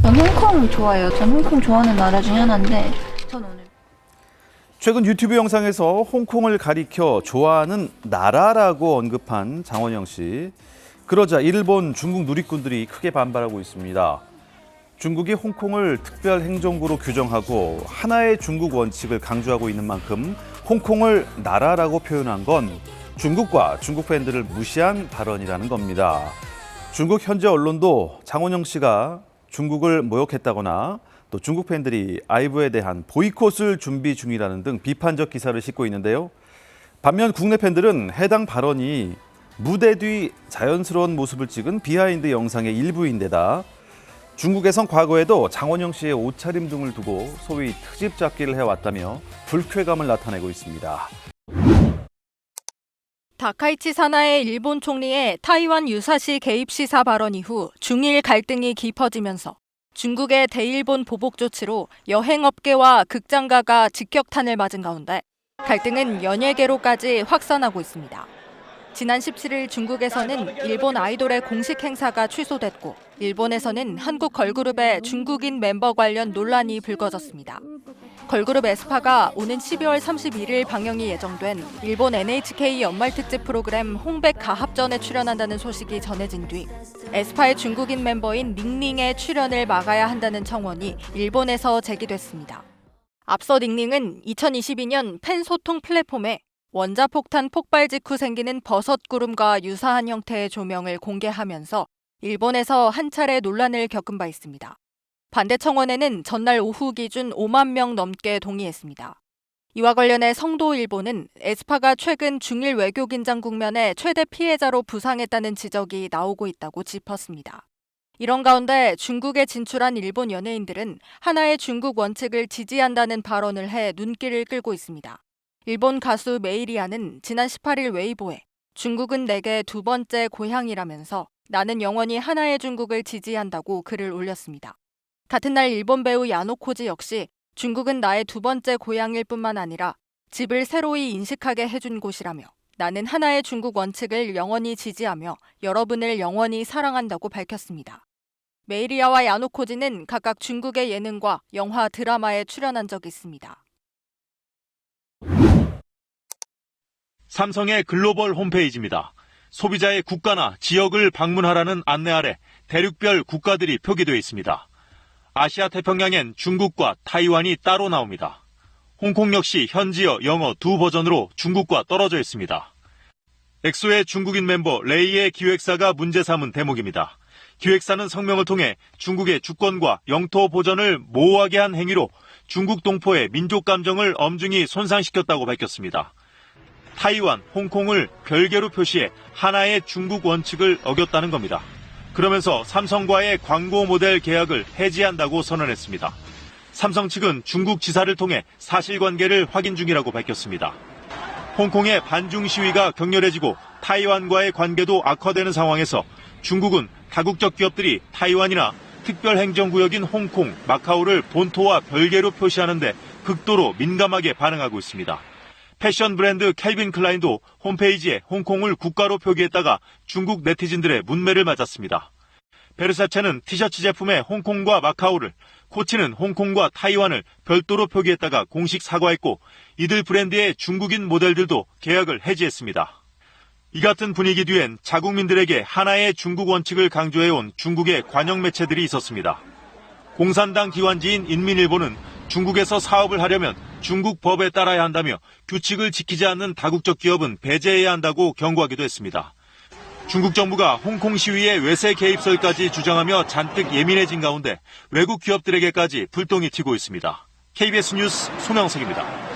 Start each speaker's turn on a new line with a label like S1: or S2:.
S1: 전 홍콩 좋아해요. 전 홍콩 좋아하는 나라 중에 하나인데 전 오늘
S2: 최근 유튜브 영상에서 홍콩을 가리켜 좋아하는 나라라고 언급한 장원영 씨. 그러자 일본, 중국 누리꾼들이 크게 반발하고 있습니다. 중국이 홍콩을 특별 행정구로 규정하고 하나의 중국 원칙을 강조하고 있는 만큼 홍콩을 나라라고 표현한 건 중국과 중국 팬들을 무시한 발언이라는 겁니다. 중국 현지 언론도 장원영 씨가 중국을 모욕했다거나 또 중국 팬들이 아이브에 대한 보이콧을 준비 중이라는 등 비판적 기사를 싣고 있는데요. 반면 국내 팬들은 해당 발언이 무대 뒤 자연스러운 모습을 찍은 비하인드 영상의 일부인데다 중국에선 과거에도 장원영 씨의 옷차림 등을 두고 소위 트집 잡기를 해왔다며 불쾌감을 나타내고 있습니다.
S3: 다카이치 사나의 일본 총리의 타이완 유사시 개입 시사 발언 이후 중일 갈등이 깊어지면서 중국의 대일본 보복 조치로 여행업계와 극장가가 직격탄을 맞은 가운데 갈등은 연예계로까지 확산하고 있습니다. 지난 17일 중국에서는 일본 아이돌의 공식 행사가 취소됐고 일본에서는 한국 걸그룹의 중국인 멤버 관련 논란이 불거졌습니다. 걸그룹 에스파가 오는 12월 31일 방영이 예정된 일본 NHK 연말특집 프로그램 홍백 가합전에 출연한다는 소식이 전해진 뒤 에스파의 중국인 멤버인 닝닝의 출연을 막아야 한다는 청원이 일본에서 제기됐습니다. 앞서 닝닝은 2022년 팬 소통 플랫폼에 원자폭탄 폭발 직후 생기는 버섯구름과 유사한 형태의 조명을 공개하면서 일본에서 한 차례 논란을 겪은 바 있습니다. 반대 청원에는 전날 오후 기준 5만 명 넘게 동의했습니다. 이와 관련해 성도일보는 에스파가 최근 중일 외교 긴장 국면에 최대 피해자로 부상했다는 지적이 나오고 있다고 짚었습니다. 이런 가운데 중국에 진출한 일본 연예인들은 하나의 중국 원칙을 지지한다는 발언을 해 눈길을 끌고 있습니다. 일본 가수 메이리아는 지난 18일 웨이보에 중국은 내게 두 번째 고향이라면서 나는 영원히 하나의 중국을 지지한다고 글을 올렸습니다. 같은 날 일본 배우 야노코지 역시 중국은 나의 두 번째 고향일 뿐만 아니라 집을 새로이 인식하게 해준 곳이라며 나는 하나의 중국 원칙을 영원히 지지하며 여러분을 영원히 사랑한다고 밝혔습니다. 메이리아와 야노코지는 각각 중국의 예능과 영화, 드라마에 출연한 적이 있습니다.
S4: 삼성의 글로벌 홈페이지입니다. 소비자의 국가나 지역을 방문하라는 안내 아래 대륙별 국가들이 표기되어 있습니다. 아시아 태평양엔 중국과 타이완이 따로 나옵니다. 홍콩 역시 현지어, 영어 두 버전으로 중국과 떨어져 있습니다. 엑소의 중국인 멤버 레이의 기획사가 문제 삼은 대목입니다. 기획사는 성명을 통해 중국의 주권과 영토 보전을 모호하게 한 행위로 중국 동포의 민족 감정을 엄중히 손상시켰다고 밝혔습니다. 타이완, 홍콩을 별개로 표시해 하나의 중국 원칙을 어겼다는 겁니다. 그러면서 삼성과의 광고 모델 계약을 해지한다고 선언했습니다. 삼성 측은 중국 지사를 통해 사실관계를 확인 중이라고 밝혔습니다. 홍콩의 반중 시위가 격렬해지고 타이완과의 관계도 악화되는 상황에서 중국은 다국적 기업들이 타이완이나 특별행정구역인 홍콩, 마카오를 본토와 별개로 표시하는데 극도로 민감하게 반응하고 있습니다. 패션 브랜드 캘빈 클라인도 홈페이지에 홍콩을 국가로 표기했다가 중국 네티즌들의 문매를 맞았습니다. 베르사체는 티셔츠 제품에 홍콩과 마카오를, 코치는 홍콩과 타이완을 별도로 표기했다가 공식 사과했고 이들 브랜드의 중국인 모델들도 계약을 해지했습니다. 이 같은 분위기 뒤엔 자국민들에게 하나의 중국 원칙을 강조해온 중국의 관영 매체들이 있었습니다. 공산당 기관지인 인민일보는 중국에서 사업을 하려면 중국 법에 따라야 한다며 규칙을 지키지 않는 다국적 기업은 배제해야 한다고 경고하기도 했습니다. 중국 정부가 홍콩 시위의 외세 개입설까지 주장하며 잔뜩 예민해진 가운데 외국 기업들에게까지 불똥이 튀고 있습니다. KBS 뉴스 소명석입니다.